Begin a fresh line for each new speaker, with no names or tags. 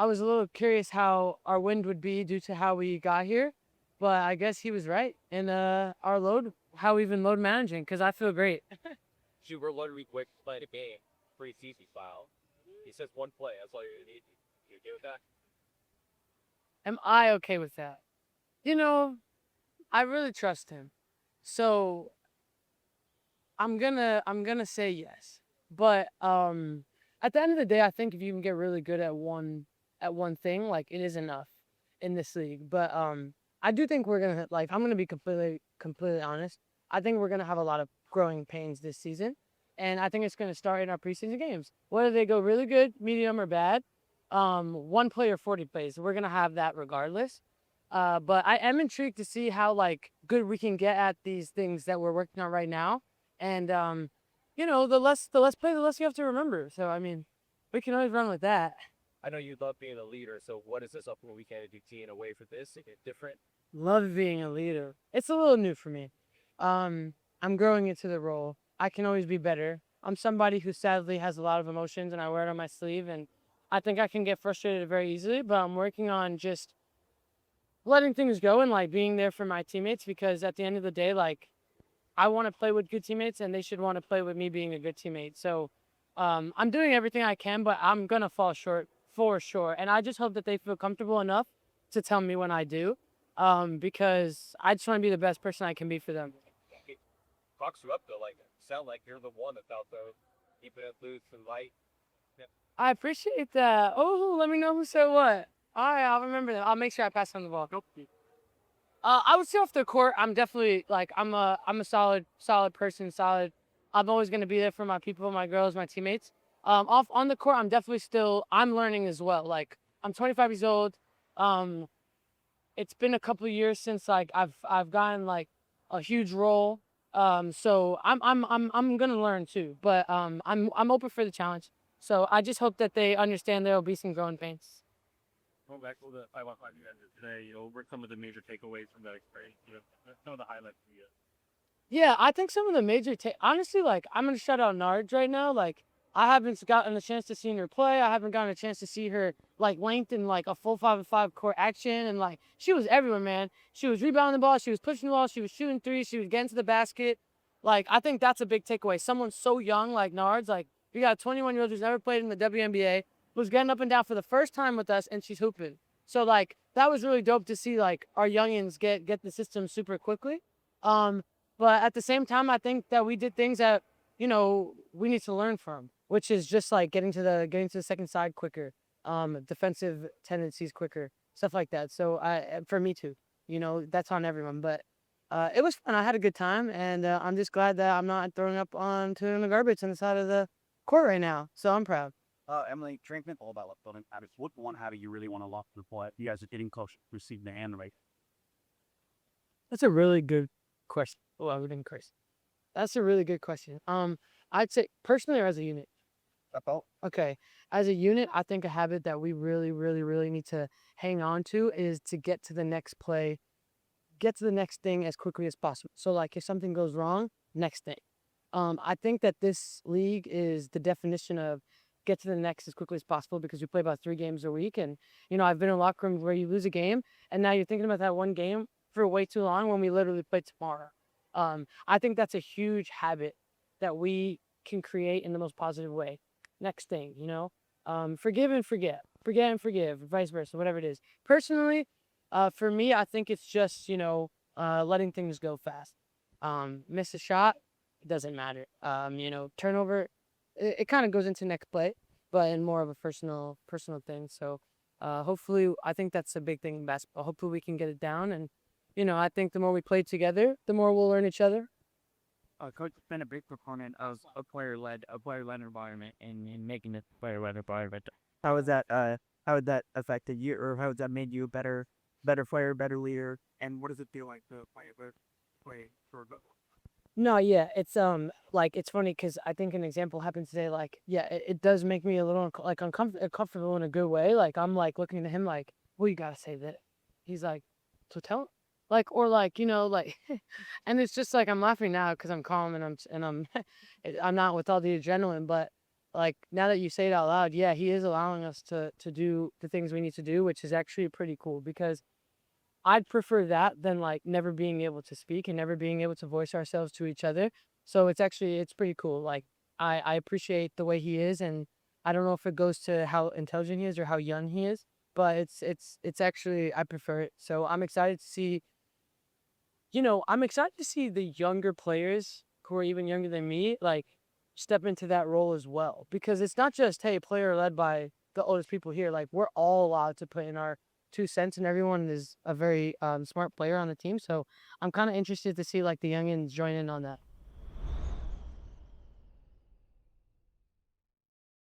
I was a little curious how our wind would be due to how we got here, but I guess he was right. And our load, how we've been load managing, because I feel great.
Shoot, we're literally quick to play the game, pre-season style. He says one play. That's all you need. You okay with that?
Am I okay with that? You know, I really trust him. So I'm gonna say yes. But at the end of the day, I think if you can get really good at one thing, like it is enough in this league. But I do think we're gonna like I'm gonna be completely honest. I think we're gonna have a lot of growing pains this season. And I think it's gonna start in our preseason games. Whether they go really good, medium, or bad, one play or 40 plays, we're gonna have that regardless. But I am intrigued to see how like good we can get at these things that we're working on right now. And you know, the less play, the less you have to remember. So I mean, we can always run with that.
I know you love being a leader, so what is this upcoming weekend? Do you teeing away for this? Is it different?
Love being a leader. It's a little new for me. Um, I'm growing into the role. I can always be better. I'm somebody who sadly has a lot of emotions and I wear it on my sleeve and I think I can get frustrated very easily, but I'm working on just letting things go and like being there for my teammates because at the end of the day, like I want to play with good teammates and they should want to play with me being a good teammate. So I'm doing everything I can, but I'm going to fall short for sure. And I just hope that they feel comfortable enough to tell me when I do because I just want to be the best person I can be for them.
It fucks you up though. Like sound like you're the one that's out there keeping it loose and light. Yeah.
I appreciate that. Oh, let me know who said what. All right, I'll remember that. I'll make sure I pass on the ball.
Nope.
I would say off the court, I'm definitely like I'm a solid person, solid. I'm always gonna be there for my people, my girls, my teammates. Off on the court, I'm definitely still I'm learning as well. Like I'm 25 years old. Um, it's been a couple of years since like I've gotten like a huge role. So I'm gonna learn too. But I'm open for the challenge. So I just hope that they understand there will be some growing pains.
Going back to the 5-on-5 you ended today, what were some of the major takeaways from that experience? Some of the highlights for you.
Yeah, I think some of the major honestly, like I'm gonna shout out Nards right now. Like I haven't gotten a chance to see her play. I haven't gotten a chance to see her like length in like a full 5-on-5 court action, and like she was everywhere, man. She was rebounding the ball, she was pushing the ball, she was shooting threes, she was getting to the basket. Like I think that's a big takeaway. Someone so young like Nards, like you got a 21-year-old who's never played in the WNBA, who's getting up and down for the first time with us, and she's hooping. So like that was really dope to see like our youngins get the system super quickly. Um, but at the same time, I think that we did things that, you know, we need to learn from, which is just like getting to the second side quicker, defensive tendencies quicker, stuff like that. So for me too, you know, that's on everyone. But it was fun. I had a good time, and I'm just glad that I'm not throwing up onto the garbage on the side of the court right now. So I'm proud.
Emily, treatment all about building habits. What one habit you really want to lock in the play? You guys are getting close to receiving the hand right.
That's a really good question. Oh, I would increase. That's a really good question. I'd say personally or as a unit.
I felt
Okay, as a unit, I think a habit that we really, really, really need to hang on to is to get to the next play, get to the next thing as quickly as possible. So, like, if something goes wrong, next thing. I think that this league is the definition of get to the next as quickly as possible because we play about 3 games a week, and you know, I've been in locker rooms where you lose a game, and now you're thinking about that one game for way too long when we literally play tomorrow. I think that's a huge habit that we can create in the most positive way. Next thing, you know, forgive and forget and forgive, vice versa, whatever it is. Personally, for me, I think it's just, you know, letting things go fast. Miss a shot, it doesn't matter. You know, turnover, it kind of goes into next play, but in more of a personal thing. So, hopefully, I think that's a big thing in basketball. Hopefully, we can get it down, and you know, I think the more we play together, the more we'll learn each other.
Coach has been a big proponent of a player-led environment and making it player-led environment. How has that how has that affected you, or how has that made you a better player, better leader? And what does it feel like to play for?
No, yeah, it's like it's funny because I think an example happened today. Like, yeah, it does make me a little uncomfortable in a good way. Like I'm like looking at him like, well, you gotta say that. He's like, so tell him. Like or like you know like, and it's just like I'm laughing now because I'm calm and I'm I'm not with all the adrenaline. But like now that you say it out loud, yeah, he is allowing us to do the things we need to do, which is actually pretty cool because I'd prefer that than like never being able to speak and never being able to voice ourselves to each other. So it's pretty cool. Like I appreciate the way he is, and I don't know if it goes to how intelligent he is or how young he is, but it's actually I prefer it. So I'm excited to see, I'm excited to see the younger players who are even younger than me, like step into that role as well. Because it's not just, hey, player led by the oldest people here. Like we're all allowed to put in our 2 cents, and everyone is a very smart player on the team. So I'm kind of interested to see like the youngins join in on that.